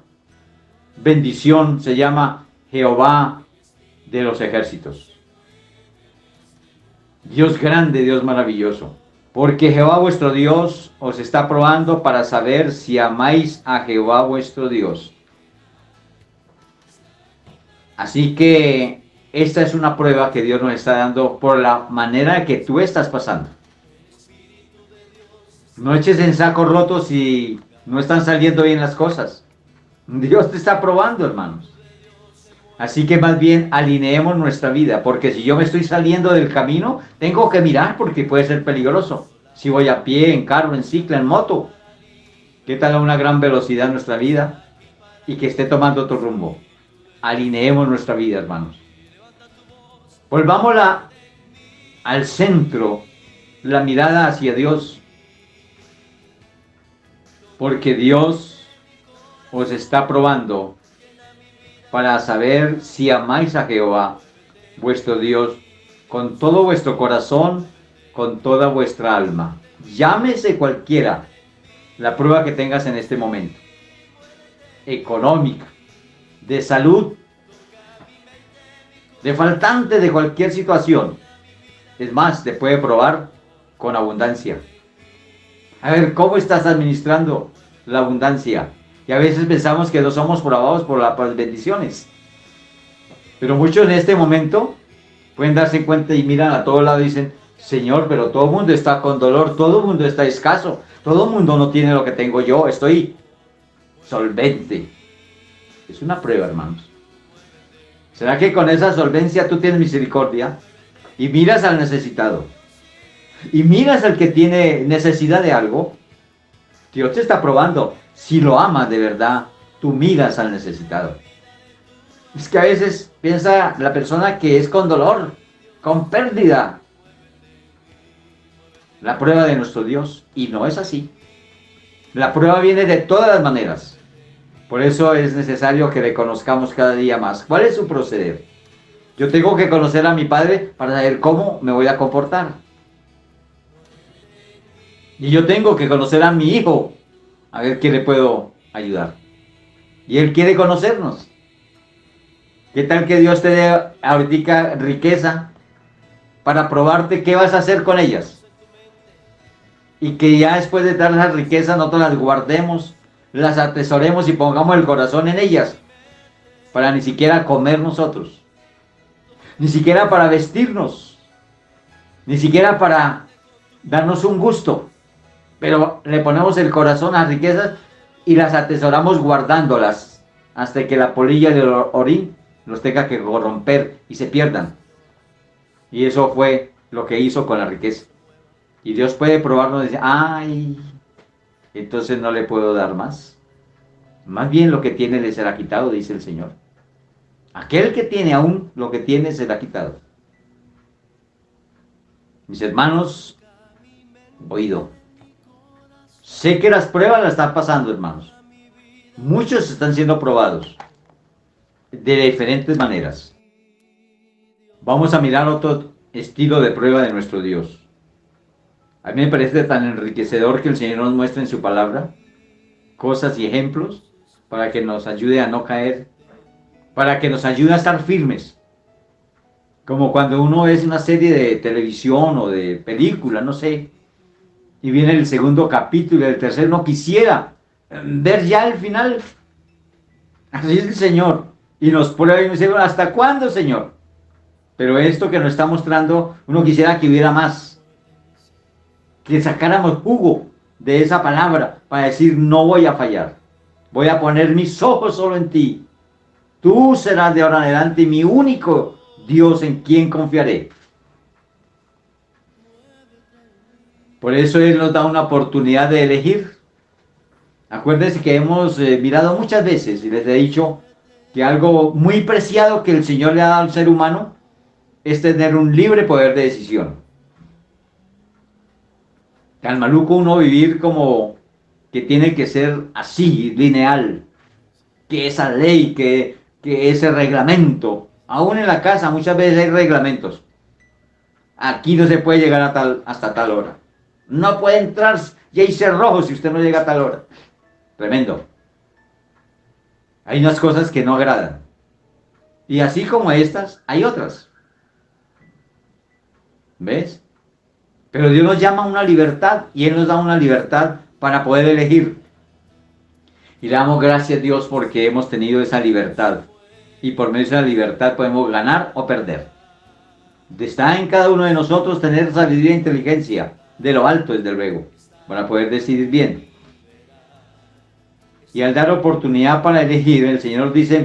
bendición se llama Jehová de los ejércitos. Dios grande, Dios maravilloso. Porque Jehová vuestro Dios os está probando para saber si amáis a Jehová vuestro Dios. Así que esta es una prueba que Dios nos está dando por la manera que tú estás pasando. No eches en saco roto si no están saliendo bien las cosas. Dios te está probando, hermanos. Así que más bien alineemos nuestra vida, porque si yo me estoy saliendo del camino, tengo que mirar porque puede ser peligroso. Si voy a pie, en carro, en cicla, en moto, ¿qué tal a una gran velocidad en nuestra vida y que esté tomando otro rumbo? Alineemos nuestra vida, hermanos. Volvámosla al centro, la mirada hacia Dios, porque Dios os está probando para saber si amáis a Jehová, vuestro Dios, con todo vuestro corazón, con toda vuestra alma. Llámese cualquiera la prueba que tengas en este momento. Económica, de salud, de faltante de cualquier situación. Es más, te puede probar con abundancia. A ver, ¿cómo estás administrando la abundancia? Y a veces pensamos que no somos probados por las bendiciones. Pero muchos en este momento pueden darse cuenta y miran a todos lados y dicen, Señor, pero todo el mundo está con dolor, todo el mundo está escaso, todo el mundo no tiene lo que tengo yo, estoy solvente. Es una prueba, hermanos. ¿Será que con esa solvencia tú tienes misericordia y miras al necesitado? Y miras al que tiene necesidad de algo. Dios te está probando. Si lo amas de verdad, tú miras al necesitado. Es que a veces piensa la persona que es con dolor, con pérdida, la prueba de nuestro Dios. Y no es así. La prueba viene de todas las maneras. Por eso es necesario que le conozcamos cada día más. ¿Cuál es su proceder? Yo tengo que conocer a mi Padre para saber cómo me voy a comportar. Y yo tengo que conocer a mi Hijo, a ver qué le puedo ayudar. Y Él quiere conocernos. ¿Qué tal que Dios te dé ahorita riqueza para probarte qué vas a hacer con ellas? Y que ya después de dar las riquezas nosotros las guardemos, las atesoremos y pongamos el corazón en ellas. Para ni siquiera comer nosotros. Ni siquiera para vestirnos. Ni siquiera para darnos un gusto. Pero le ponemos el corazón a las riquezas y las atesoramos guardándolas hasta que la polilla del orín los tenga que corromper y se pierdan. Y eso fue lo que hizo con la riqueza. Y Dios puede probarnos y decir, ay, entonces no le puedo dar más. Más bien lo que tiene le será quitado, dice el Señor. Aquel que tiene aún lo que tiene será quitado. Mis hermanos, oído. Sé que las pruebas las están pasando, hermanos. Muchos están siendo probados de diferentes maneras. Vamos a mirar otro estilo de prueba de nuestro Dios. A mí me parece tan enriquecedor que el Señor nos muestre en su palabra cosas y ejemplos para que nos ayude a no caer, para que nos ayude a estar firmes. Como cuando uno ve una serie de televisión o de película, no sé, y viene el segundo capítulo y el tercero, no quisiera ver ya el final. Así es el Señor. Y nos prueba y nos dice, ¿hasta cuándo, Señor? Pero esto que nos está mostrando, uno quisiera que hubiera más, que sacáramos jugo de esa palabra para decir, no voy a fallar. Voy a poner mis ojos solo en ti. Tú serás de ahora en adelante mi único Dios en quien confiaré. Por eso Él nos da una oportunidad de elegir. Acuérdense que hemos mirado muchas veces y les he dicho que algo muy preciado que el Señor le ha dado al ser humano es tener un libre poder de decisión. Tan maluco uno vivir como que tiene que ser así, lineal, que esa ley, que ese reglamento. Aún en la casa muchas veces hay reglamentos. Aquí no se puede llegar hasta tal hora. No puede entrar ya hice rojo si usted no llega a tal hora. Tremendo. Hay unas cosas que no agradan. Y así como estas, hay otras. ¿Ves? Pero Dios nos llama a una libertad y Él nos da una libertad para poder elegir. Y le damos gracias a Dios porque hemos tenido esa libertad. Y por medio de esa libertad podemos ganar o perder. Está en cada uno de nosotros tener sabiduría e inteligencia, de lo alto desde luego, para poder decidir bien. Y al dar oportunidad para elegir, el Señor dice en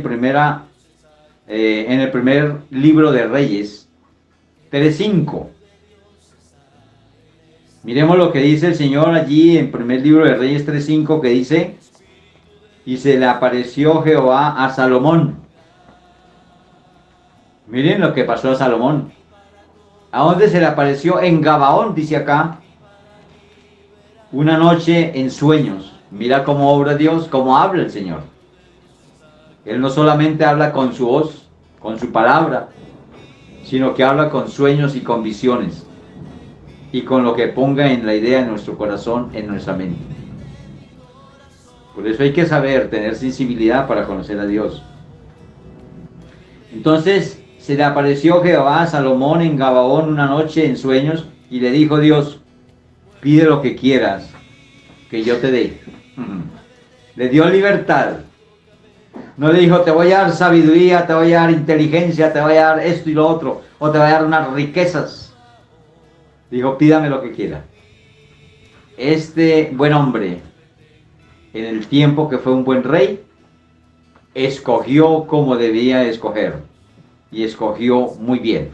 el primer libro de Reyes 3:5. Miremos lo que dice el Señor allí en primer libro de Reyes 3:5, que dice, y se le apareció Jehová a Salomón. Miren lo que pasó a Salomón. ¿A dónde se le apareció? En Gabaón, dice acá, una noche en sueños. Mira cómo obra Dios, cómo habla el Señor. Él no solamente habla con su voz, con su palabra, sino que habla con sueños y con visiones. Y con lo que ponga en la idea en nuestro corazón, en nuestra mente. Por eso hay que saber, tener sensibilidad para conocer a Dios. Entonces se le apareció Jehová a Salomón en Gabaón una noche en sueños y le dijo Dios, pide lo que quieras, que yo te dé. Le dio libertad. No le dijo, te voy a dar sabiduría, te voy a dar inteligencia, te voy a dar esto y lo otro, o te voy a dar unas riquezas. Dijo, pídame lo que quiera. Este buen hombre, en el tiempo que fue un buen rey, escogió como debía escoger. Y escogió muy bien.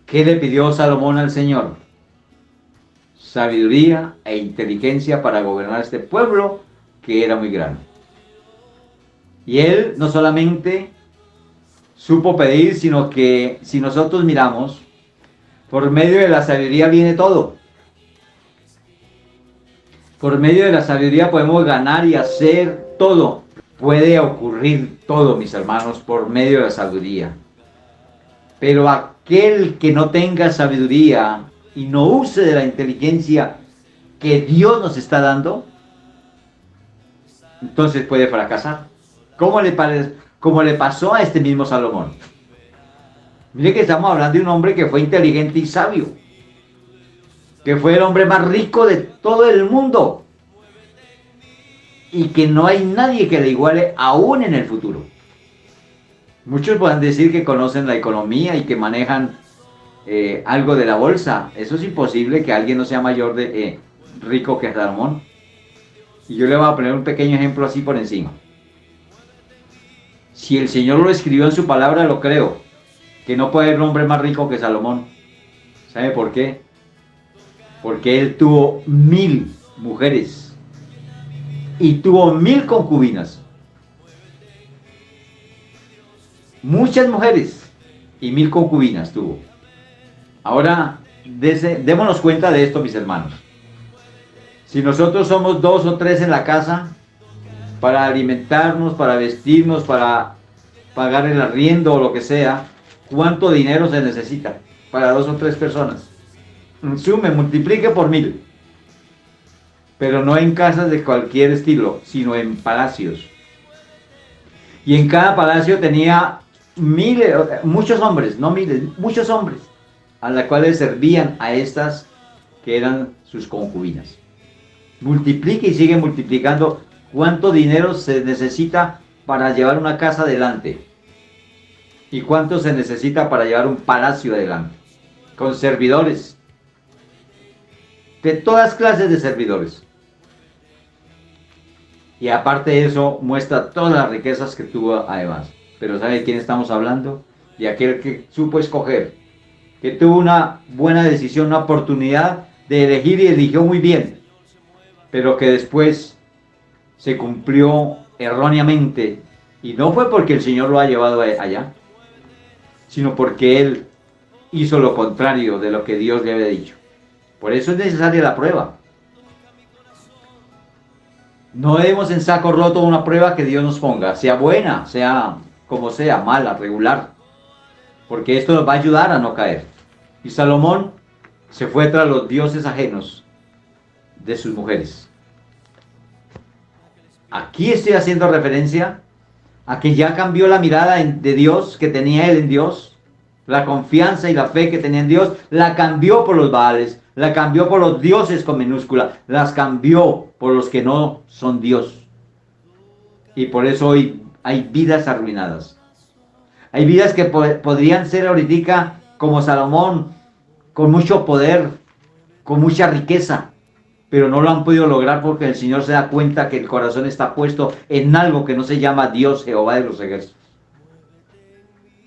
¿Qué le pidió Salomón al Señor? Sabiduría e inteligencia para gobernar este pueblo que era muy grande. Y él no solamente supo pedir, sino que si nosotros miramos, por medio de la sabiduría viene todo. Por medio de la sabiduría podemos ganar y hacer todo. Puede ocurrir todo, mis hermanos, por medio de la sabiduría. Pero aquel que no tenga sabiduría y no use de la inteligencia que Dios nos está dando, entonces puede fracasar. Como le pasó a este mismo Salomón. Mire que estamos hablando de un hombre que fue inteligente y sabio. Que fue el hombre más rico de todo el mundo. Y que no hay nadie que le iguale aún en el futuro. Muchos pueden decir que conocen la economía y que manejan algo de la bolsa. Eso es imposible que alguien no sea mayor de rico que Salomón. Y yo le voy a poner un pequeño ejemplo así por encima. Si el Señor lo escribió en su palabra, lo creo. Que no puede haber un hombre más rico que Salomón. ¿Sabe por qué? Porque él tuvo 1000 mujeres. Y tuvo 1000 concubinas. Muchas mujeres y 1000 concubinas tuvo. Ahora, démonos cuenta de esto, mis hermanos. Si nosotros somos 2 o 3 en la casa, para alimentarnos, para vestirnos, para pagar el arriendo o lo que sea, ¿cuánto dinero se necesita para 2 o 3 personas? Sume, multiplique por 1000. Pero no en casas de cualquier estilo, sino en palacios. Y en cada palacio tenía miles, muchos hombres, no miles, muchos hombres, a las cuales servían a estas que eran sus concubinas. Multiplique y sigue multiplicando cuánto dinero se necesita para llevar una casa adelante y cuánto se necesita para llevar un palacio adelante, con servidores, de todas clases de servidores. Y aparte de eso, muestra todas las riquezas que tuvo además. Pero ¿sabe de quién estamos hablando? De aquel que supo escoger, que tuvo una buena decisión, una oportunidad de elegir y eligió muy bien, pero que después se cumplió erróneamente. Y no fue porque el Señor lo ha llevado allá, sino porque él hizo lo contrario de lo que Dios le había dicho. Por eso es necesaria la prueba. No demos en saco roto una prueba que Dios nos ponga, sea buena, sea como sea, mala, regular, porque esto nos va a ayudar a no caer. Y Salomón se fue tras los dioses ajenos de sus mujeres. Aquí estoy haciendo referencia a que ya cambió la mirada de Dios que tenía él en Dios, la confianza y la fe que tenía en Dios, la cambió por los Baales, la cambió por los dioses con minúscula, las cambió por los que no son Dios. Y por eso hoy hay vidas arruinadas. Hay vidas que podrían ser ahorita como Salomón, con mucho poder, con mucha riqueza, pero no lo han podido lograr porque el Señor se da cuenta que el corazón está puesto en algo que no se llama Dios, Jehová de los ejércitos.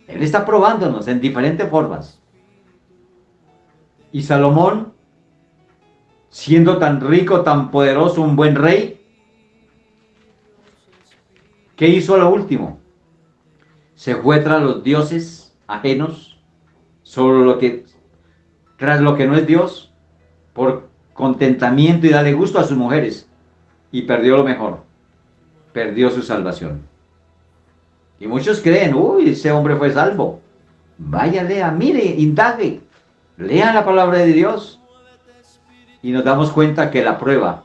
Él está probándonos en diferentes formas. Y Salomón, siendo tan rico, tan poderoso, un buen rey, ¿qué hizo a lo último? Se fue tras los dioses ajenos, tras lo que no es Dios, por contentamiento y darle gusto a sus mujeres, y perdió lo mejor, perdió su salvación. Y muchos creen, uy, ese hombre fue salvo. Vaya, lea, mire, indague, lea la palabra de Dios, y nos damos cuenta que la prueba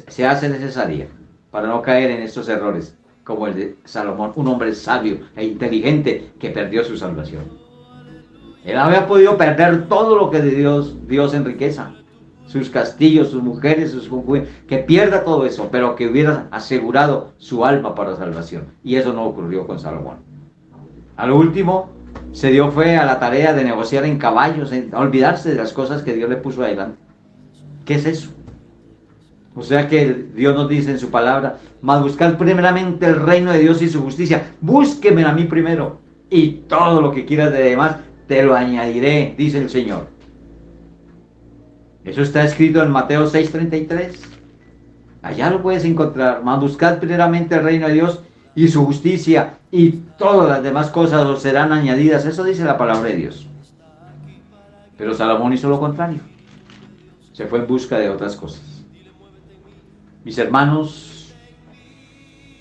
se hace necesaria para no caer en estos errores, como el de Salomón, un hombre sabio e inteligente que perdió su salvación. Él había podido perder todo lo que de Dios en riqueza, sus castillos, sus mujeres, sus concubinas, que pierda todo eso, pero que hubiera asegurado su alma para salvación. Y eso no ocurrió con Salomón. A lo último, fue a la tarea de negociar en caballos, a olvidarse de las cosas que Dios le puso adelante. ¿Qué es eso? O sea que Dios nos dice en su palabra, mas buscad primeramente el reino de Dios y su justicia. Búsqueme a mí primero, y todo lo que quieras de demás te lo añadiré, dice el Señor. Eso está escrito en Mateo 6:33. Allá lo puedes encontrar. Mas buscad primeramente el reino de Dios y su justicia, y todas las demás cosas os serán añadidas. Eso dice la palabra de Dios. Pero Salomón hizo lo contrario. Se fue en busca de otras cosas. Mis hermanos,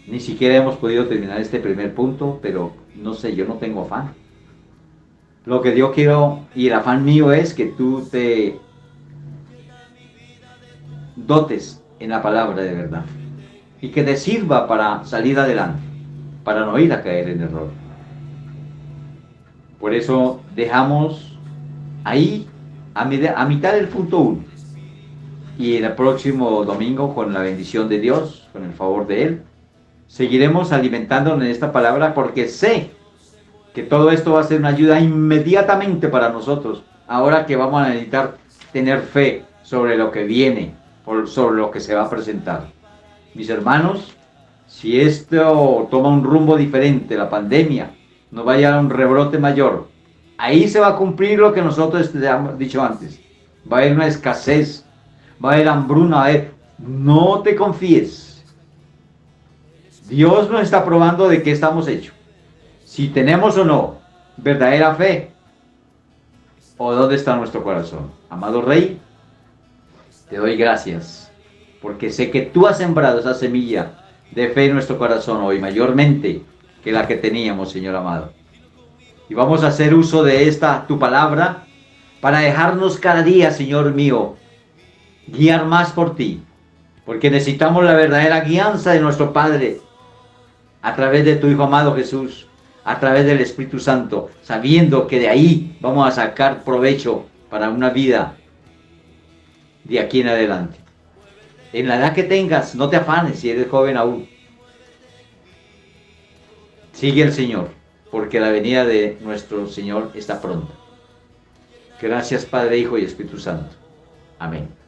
ni siquiera hemos podido terminar este primer punto, pero no sé, yo no tengo afán. Lo que yo quiero y el afán mío es que tú te dotes en la palabra de verdad y que te sirva para salir adelante, para no ir a caer en error. Por eso dejamos ahí a mitad del punto 1. Y el próximo domingo, con la bendición de Dios, con el favor de Él, seguiremos alimentándonos en esta palabra, porque sé que todo esto va a ser una ayuda inmediatamente para nosotros, ahora que vamos a necesitar tener fe sobre lo que viene, sobre lo que se va a presentar. Mis hermanos, si esto toma un rumbo diferente, la pandemia, nos va a llevar a un rebrote mayor, ahí se va a cumplir lo que nosotros te hemos dicho antes. Va a haber una escasez, va a haber hambruna, va a haber... No te confíes. Dios nos está probando de qué estamos hechos. Si tenemos o no verdadera fe, o dónde está nuestro corazón. Amado Rey, te doy gracias, porque sé que tú has sembrado esa semilla de fe en nuestro corazón hoy, mayormente que la que teníamos, Señor amado. Y vamos a hacer uso de tu palabra, para dejarnos cada día, Señor mío, guiar más por ti, porque necesitamos la verdadera guianza de nuestro Padre a través de tu Hijo amado Jesús, a través del Espíritu Santo, sabiendo que de ahí vamos a sacar provecho para una vida de aquí en adelante. En la edad que tengas, no te afanes si eres joven aún. Sigue al Señor, porque la venida de nuestro Señor está pronta. Gracias, Padre, Hijo y Espíritu Santo. Amén.